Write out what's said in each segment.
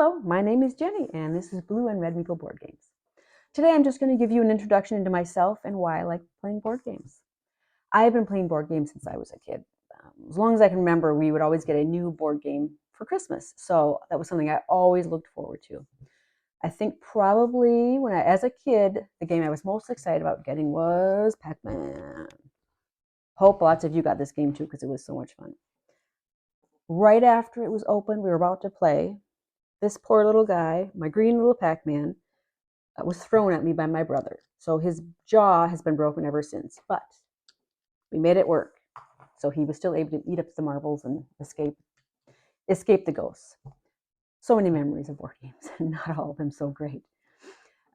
Hello, my name is Jenny, and this is Blue and Red Meeple Board Games. Today I'm just going to give you an introduction into myself and why I like playing board games. I have been playing board games since I was a kid. As long as I can remember, we would always get a new board game for Christmas, so that was something I always looked forward to. I think probably as a kid, the game I was most excited about getting was Pac-Man. Hope lots of you got this game too because it was so much fun. Right after it was open, we were about to play. This poor little guy, my green little Pac-Man, was thrown at me by my brother. So his jaw has been broken ever since. But we made it work. So he was still able to eat up the marbles and escape the ghosts. So many memories of board games, and not all of them so great.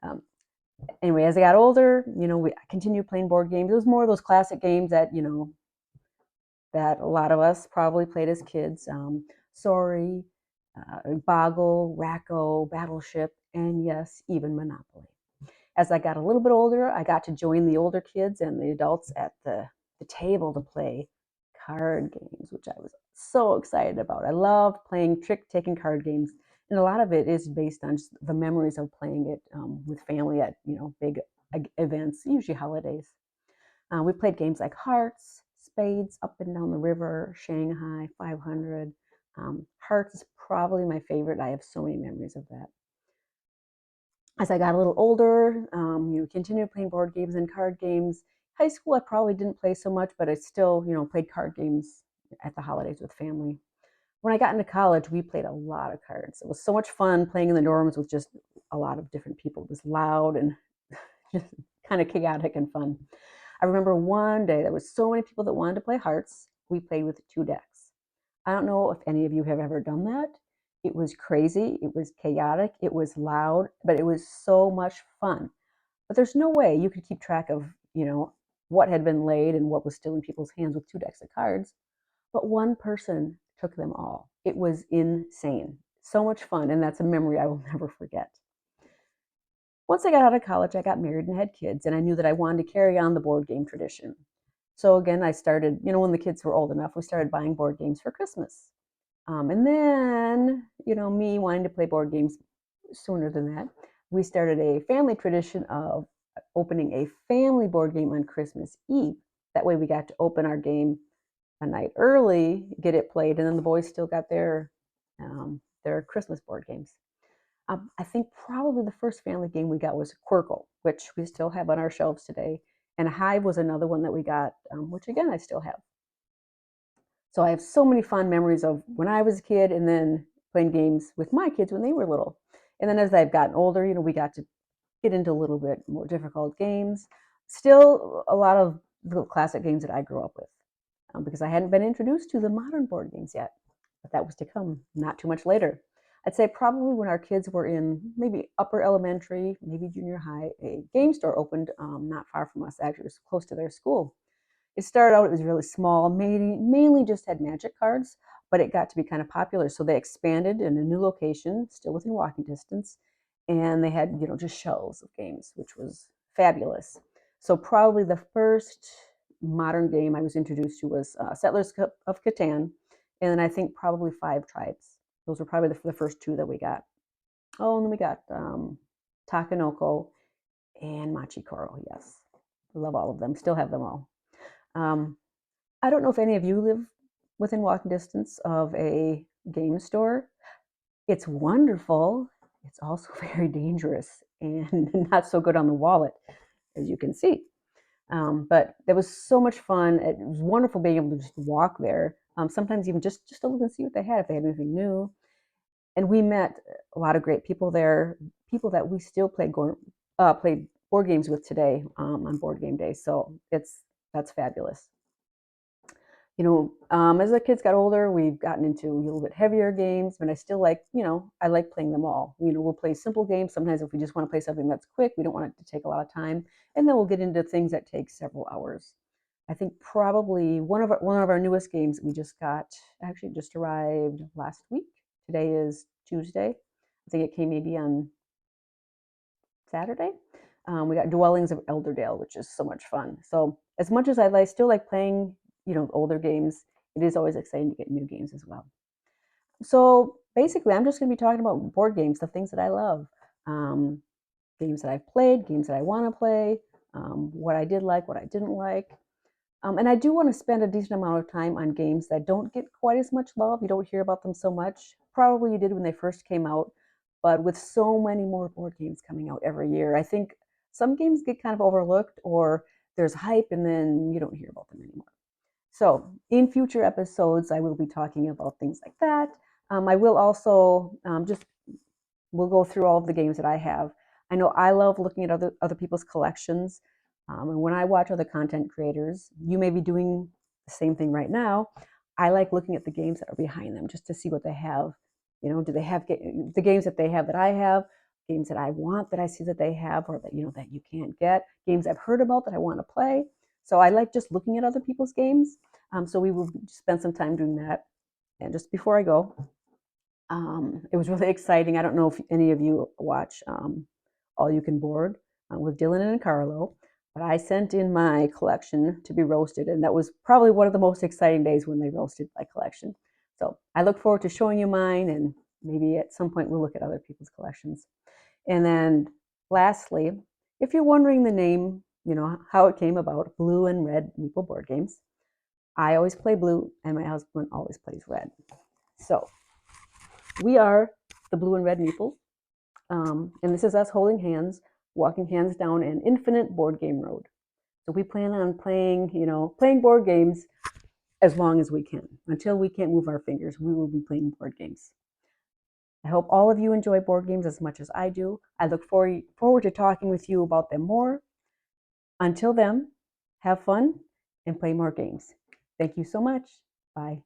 Um, anyway, as I got older, I continued playing board games. It was more of those classic games that that a lot of us probably played as kids. Sorry, Boggle, Racco, Battleship, and yes, even Monopoly. As I got a little bit older, I got to join the older kids and the adults at the table to play card games, which I was so excited about. I loved playing trick-taking card games, and a lot of it is based on just the memories of playing it with family at big events, usually holidays. We played games like Hearts, Spades, Up and Down the River, Shanghai, 500. Hearts is probably my favorite. I have so many memories of that. As I got a little older, continued playing board games and card games. High school, I probably didn't play so much, but I still, played card games at the holidays with family. When I got into college, we played a lot of cards. It was so much fun playing in the dorms with just a lot of different people. It was loud and just kind of chaotic and fun. I remember one day there was so many people that wanted to play hearts. We played with 2 decks. I don't know if any of you have ever done that. It was crazy, it was chaotic, it was loud, but it was so much fun. But there's no way you could keep track of, what had been laid and what was still in people's hands with 2 decks of cards. But one person took them all. It was insane. So much fun, and that's a memory I will never forget. Once I got out of college, I got married and had kids, and I knew that I wanted to carry on the board game tradition. So again, I started, when the kids were old enough, we started buying board games for Christmas. And then, me wanting to play board games sooner than that, we started a family tradition of opening a family board game on Christmas Eve. That way we got to open our game a night early, get it played, and then the boys still got their Christmas board games. I think probably the first family game we got was Quirkle, which we still have on our shelves today. And Hive was another one that we got, which again I still have. So I have so many fond memories of when I was a kid and then playing games with my kids when they were little. And then as I've gotten older, we got to get into a little bit more difficult games. Still a lot of the classic games that I grew up with because I hadn't been introduced to the modern board games yet. But that was to come not too much later. I'd say probably when our kids were in maybe upper elementary, maybe junior high, a game store opened not far from us. Actually, it was close to their school. It started out, it was really small, mainly just had magic cards, but it got to be kind of popular. So they expanded in a new location, still within walking distance, and they had, just shelves of games, which was fabulous. So probably the first modern game I was introduced to was Settlers of Catan, and then I think probably Five Tribes. Those were probably the first 2 that we got. Oh, and then we got Takanoko and Machi Koro, yes. Love all of them, still have them all. I don't know if any of you live within walking distance of a game store. It's wonderful. It's also very dangerous and not so good on the wallet, as you can see. But it was so much fun. It was wonderful being able to just walk there. Sometimes even just to look and see what they had, if they had anything new. And we met a lot of great people there, people that we still play board games with today on board game day. So that's fabulous. As the kids got older, we've gotten into a little bit heavier games, but I still like, I like playing them all. We'll play simple games. Sometimes if we just want to play something that's quick, we don't want it to take a lot of time. And then we'll get into things that take several hours. I think probably one of our newest games we just got, actually just arrived last week. Today is Tuesday. I think it came maybe on Saturday. We got Dwellings of Elderdale, which is so much fun. So as much as I still like playing older games, it is always exciting to get new games as well. So basically, I'm just going to be talking about board games, the things that I love, games that I've played, games that I want to play, what I did like, what I didn't like. And I do want to spend a decent amount of time on games that don't get quite as much love. You don't hear about them so much. Probably you did when they first came out, but with so many more board games coming out every year, I think some games get kind of overlooked or there's hype and then you don't hear about them anymore. So, in future episodes, I will be talking about things like that. I will also just we'll go through all of the games that I have. I know I love looking at other people's collections, and when I watch other content creators, you may be doing the same thing right now. I like looking at the games that are behind them just to see what they have. You know, do they have the games that they have that I have? Games that I want that I see that they have, or that that you can't get. Games I've heard about that I want to play. So I like just looking at other people's games. So we will spend some time doing that. And just before I go, it was really exciting. I don't know if any of you watch All You Can Board with Dylan and Carlo, but I sent in my collection to be roasted, and that was probably one of the most exciting days when they roasted my collection. So I look forward to showing you mine, and maybe at some point we'll look at other people's collections. And then lastly, if you're wondering the name, how it came about, Blue and Red Meeple board games, I always play blue, and my husband always plays red. So we are the Blue and Red Meeple, and this is us holding hands, walking hands down an infinite board game road. So we plan on playing board games as long as we can. Until we can't move our fingers, we will be playing board games. I hope all of you enjoy board games as much as I do. I look forward to talking with you about them more. Until then, have fun and play more games. Thank you so much. Bye.